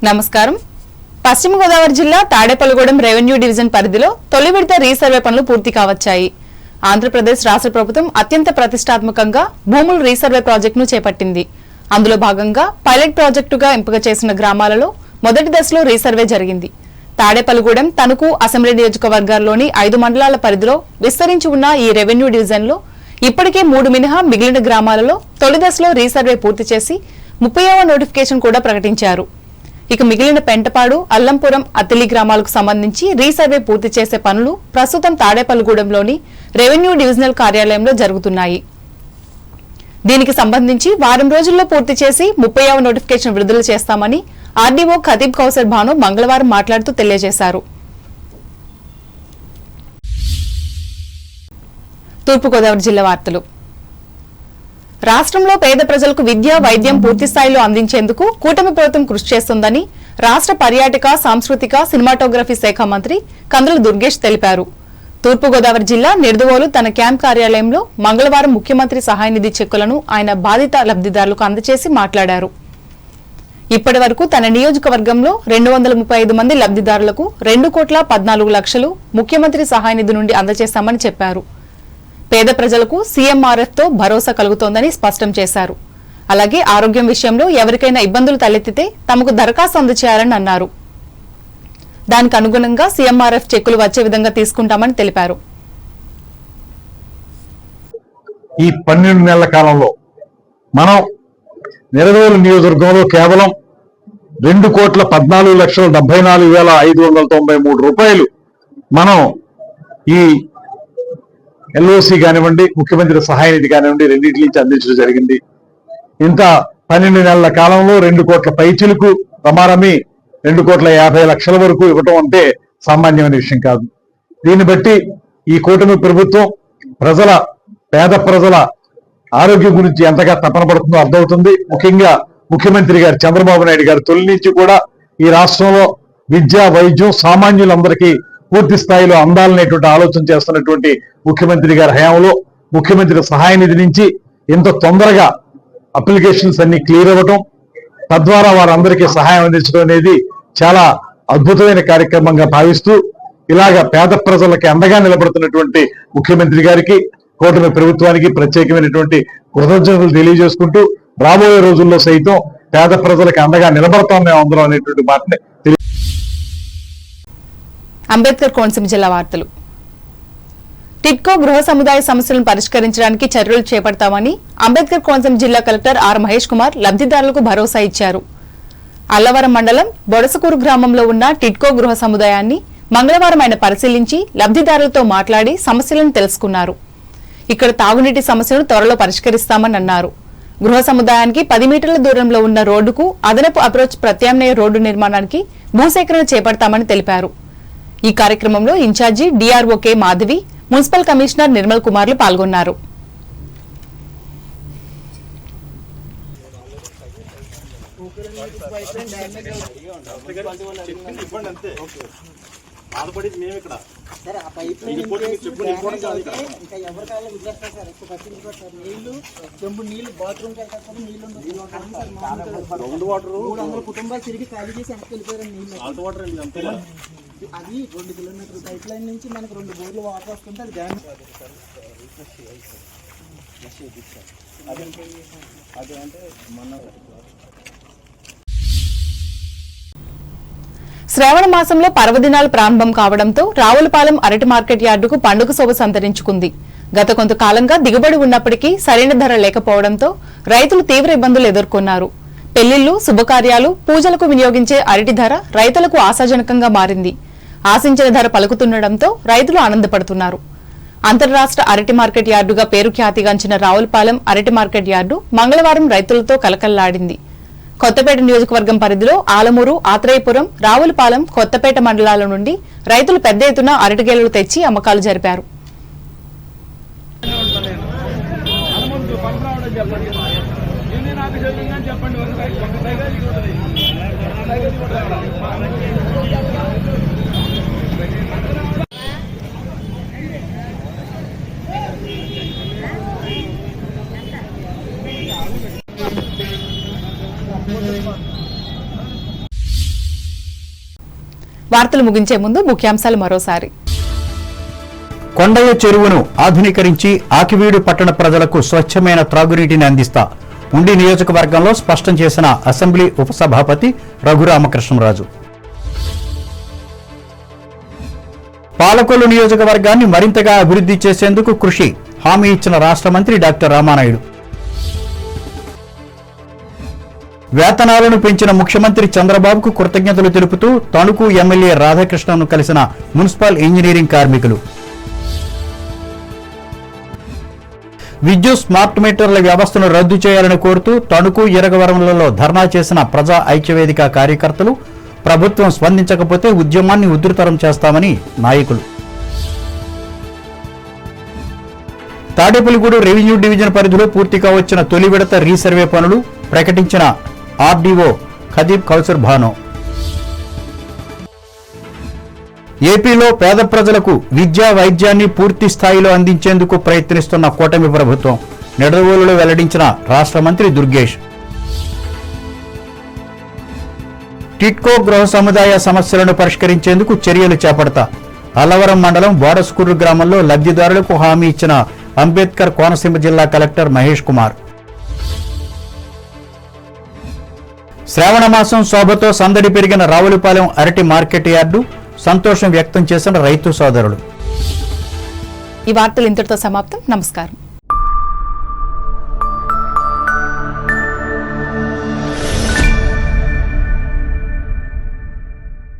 నమస్కారం. పశ్చిమ గోదావరి జిల్లా తాడేపల్లిగూడెం రెవెన్యూ డివిజన్ పరిధిలో తొలి విడత రీసర్వే పనులు పూర్తి కావచ్చాయి. ఆంధ్రప్రదేశ్ రాష్ట్ర ప్రభుత్వం అత్యంత ప్రతిష్టాత్మకంగా భూముల రీసర్వే ప్రాజెక్టును చేపట్టింది. అందులో భాగంగా పైలట్ ప్రాజెక్టుగా ఎంపిక చేసిన గ్రామాలలో మొదటి దశలో రీసర్వే జరిగింది. తాడేపల్లిగూడెం, తణుకు అసెంబ్లీ నియోజకవర్గాల్లోని 5 మండలాల పరిధిలో విస్తరించి ఉన్న ఈ రెవెన్యూ డివిజన్లో ఇప్పటికే 3 మినహా మిగిలిన గ్రామాలలో తొలి దశలో రీసర్వే పూర్తి చేసి 30వ నోటిఫికేషన్ కూడా ప్రకటించారు. ఇక మిగిలిన పెంటపాడు, అల్లంపురం, అత్తిలి గ్రామాలకు సంబంధించి రీసర్వే పూర్తి చేసే పనులు ప్రస్తుతం తాడేపల్లిగూడెంలోని రెవెన్యూ డివిజనల్ కార్యాలయంలో జరుగుతున్నాయి. దీనికి సంబంధించి వారం రోజుల్లో పూర్తి చేసి 30వ నోటిఫికేషన్ విడుదల చేస్తామని ఆర్డీఓ ఖతీబ్ కౌసర్ భాను మంగళవారం మాట్లాడుతూ తెలియజేశారు. తూర్పుగోదావరి జిల్లా వార్తలు. రాష్ట్రంలో పేద ప్రజలకు విద్య, వైద్యం పూర్తి స్థాయిలో అందించేందుకు కూటమి ప్రభుత్వం కృషి చేస్తుందని రాష్ట్ర పర్యాటక, సాంస్కృతిక, సినిమాటోగ్రఫీ శాఖ మంత్రి కందుల దుర్గేష్ తెలిపారు. తూర్పుగోదావరి జిల్లా నిడదవోలు తన క్యాంప్ కార్యాలయంలో మంగళవారం ముఖ్యమంత్రి సహాయ నిధి చెక్కులను ఆయన బాధిత లబ్దిదారులకు అందజేసి మాట్లాడారు. ఇప్పటి వరకు తన నియోజకవర్గంలో 235 మంది లబ్దిదారులకు 2,14,00,000 ముఖ్యమంత్రి సహాయ నిధి నుండి అందజేశామని చెప్పారు. పేద ప్రజలకు సీఎంఆర్ఎఫ్ తో భరోసా కలుగుతోందని స్పష్టం చేశారు. అలాగే ఆరోగ్యం విషయంలో ఎవరికైనా ఇబ్బందులు తలెత్తితే తమకు దరఖాస్తు అందజేయాలని అన్నారు. దానికి అనుగుణంగా సీఎంఆర్ఎఫ్ చెక్కులు వచ్చే విధంగా తీసుకుంటామని తెలిపారు. ఈ 12 నెలల కాలంలో మనం నిడదవోలు నియోజకవర్గంలో కేవలం 2,14,74,593 రూపాయలు మనం ఈ ఎల్ఓసి కానివ్వండి, ముఖ్యమంత్రి సహాయ నిధి కానివ్వండి, రెండింటి నుంచి అందించడం జరిగింది. ఇంత 12 నెలల కాలంలో 2 కోట్ల పైచిలకు రమారమి 2,50,00,000 వరకు ఇవ్వటం అంటే సామాన్యమైన విషయం కాదు. దీన్ని బట్టి ఈ కూటమి ప్రభుత్వం పేద ప్రజల ఆరోగ్యం గురించి ఎంతగా తపన పడుతుందో అర్థమవుతుంది. ముఖ్యంగా ముఖ్యమంత్రి గారు చంద్రబాబు నాయుడు గారు తొలి నుంచి కూడా ఈ రాష్ట్రంలో విద్య, వైద్యం సామాన్యులందరికీ పూర్తి స్థాయిలో అందాలనేటువంటి ఆలోచన చేస్తున్నటువంటి ముఖ్యమంత్రి గారి హయాంలో ముఖ్యమంత్రి సహాయ నిధి నుంచి ఇంత తొందరగా అప్లికేషన్స్ అన్ని క్లియర్ అవ్వటం, తద్వారా వారందరికీ సహాయం అందించడం అనేది చాలా అద్భుతమైన కార్యక్రమంగా భావిస్తూ ఇలాగ పేద ప్రజలకి అండగా నిలబడుతున్నటువంటి ముఖ్యమంత్రి గారికి, కూటమి ప్రభుత్వానికి ప్రత్యేకమైనటువంటి కృతజ్ఞతలు తెలియజేసుకుంటూ రాబోయే రోజుల్లో సైతం పేద ప్రజలకు అండగా నిలబడతాం మేము అందరం అనేటువంటి మాటని అంబేద్కర్ కోనసీమ జిల్లా వార్తలు. టిడ్కో గృహ సముదాయ సమస్యలను పరిష్కరించడానికి చర్యలు చేపడతామని అంబేద్కర్ కోనసీమ జిల్లా కలెక్టర్ ఆర్ మహేష్ కుమార్ లబ్దిదారులకు భరోసా ఇచ్చారు. అల్లవరం మండలం బొడసకూరు గ్రామంలో ఉన్న టిడ్కో గృహ సముదాయాన్ని మంగళవారం ఆయన పరిశీలించి లబ్దిదారులతో మాట్లాడి సమస్యలను తెలుసుకున్నారు. ఇక్కడ తాగునీటి సమస్యను త్వరలో పరిష్కరిస్తామని అన్నారు. గృహ సముదాయానికి 10 మీటర్ల దూరంలో ఉన్న రోడ్డుకు అదనపు అప్రోచ్ ప్రత్యామ్నాయ రోడ్డు నిర్మాణానికి భూసేకరణ చేపడతామని తెలిపారు. ఈ కార్యక్రమంలో incharge DRO K Madhavi, municipal commissioner Nirmal కుమార్లు పాల్గొన్నారు. కుటుంబాలు తిరిగి ఖాళీ చేసి వెనక్కి వెళ్ళిపోయారు. అది 2 కిలోమీటర్ల పైప్ లైన్ నుంచి మనకు 2 బోర్లు వాటర్ వస్తుంటే అది డ్యామ్. శ్రావణ మాసంలో పర్వదినాలు ప్రారంభం కావడంతో రావులపాలెం అరటి మార్కెట్ యార్డుకు పండుగ శోభ సంతరించుకుంది. గత కొంతకాలంగా దిగుబడి ఉన్నప్పటికీ సరైన ధర లేకపోవడంతో రైతులు తీవ్ర ఇబ్బందులు ఎదుర్కొన్నారు. పెళ్లిళ్లు, శుభకార్యాలు, పూజలకు వినియోగించే అరటి ధర రైతులకు ఆశాజనకంగా మారింది. ఆశించిన ధర పలుకుతుండటంతో రైతులు ఆనందపడుతున్నారు. అంతర్రాష్ట్ర అరటి మార్కెట్ యార్డుగా పేరు ఖ్యాతిగాంచిన రావులపాలెం అరటి మార్కెట్ యార్డు మంగళవారం రైతులతో కలకల్లాడింది. కొత్తపేట నియోజకవర్గం పరిధిలో ఆలమూరు, ఆత్రేయపురం, రావులపాలెం, కొత్తపేట మండలాల నుండి రైతులు పెద్ద ఎత్తున అరటిగేలలు తెచ్చి అమ్మకాలు జరిపారు. వార్తలు ముగించే ముందు ముఖ్యాంశాలు మరోసారి. కొండయ్య చెరువును ఆధునీకరించి ఆకివీడు పట్టణ ప్రజలకు స్వచ్ఛమైన త్రాగునీటిని అందిస్తా ఉండి నియోజకవర్గంలో స్పష్టం చేసిన అసెంబ్లీ ఉపసభాపతి రఘురామకృష్ణరాజు. పాలకొల్లు నియోజకవర్గాన్ని మరింతగా అభివృద్ధి చేసేందుకు కృషి హామీ ఇచ్చిన రాష్ట్ర మంత్రి డాక్టర్ రామానాయుడు. వేతనాలను పెంచిన ముఖ్యమంత్రి చంద్రబాబుకు కృతజ్ఞతలు తెలుపుతూ తణుకు ఎమ్మెల్యే రాధాకృష్ణను కలిసిన మున్సిపల్ ఇంజనీరింగ్ కార్మికులు. విద్యుత్ స్మార్ట్ మీటర్ల వ్యవస్థను రద్దు చేయాలని కోరుతూ తణుకు ఇరగవరంలలో ధర్నా చేసిన ప్రజా ఐక్యవేదిక కార్యకర్తలు. ప్రభుత్వం స్పందించకపోతే ఉద్యమాన్ని ఉధృతరం చేస్తామని నాయకులు. తాడేపల్లిగూడెం రెవెన్యూ డివిజన్ పరిధిలో పూర్తిగా వచ్చిన తొలి విడత రీసర్వే పనులు ప్రకటించిన ఆర్డీఓ ఖదీబ్ కౌసర్ భానో. ఏపీలో పేద ప్రజలకు విద్యా వైద్యాన్ని పూర్తి స్థాయిలో అందించేందుకు ప్రయత్నిస్తున్న కూటమి ప్రభుత్వం నిడదవోలులో వెల్లడించిన రాష్ట్ర మంత్రి దుర్గేష్. టిట్కో గృహ సముదాయ సమస్యలను పరిష్కరించేందుకు చర్యలు చేపడతా అల్లవరం మండలం బోరస్కూరు గ్రామంలో లబ్ధిదారులకు హామీ ఇచ్చిన అంబేద్కర్ కోనసీమ జిల్లా కలెక్టర్ మహేష్ కుమార్. శ్రావణ మాసం శోభతో సందడి పెరిగిన రావులపాలెం అరటి మార్కెట్ యార్డు సంతోషం వ్యక్తం చేసిన రైతు సోదరులు. ఈ వార్తలు ఇంతటితో సమాప్తం. నమస్కారం.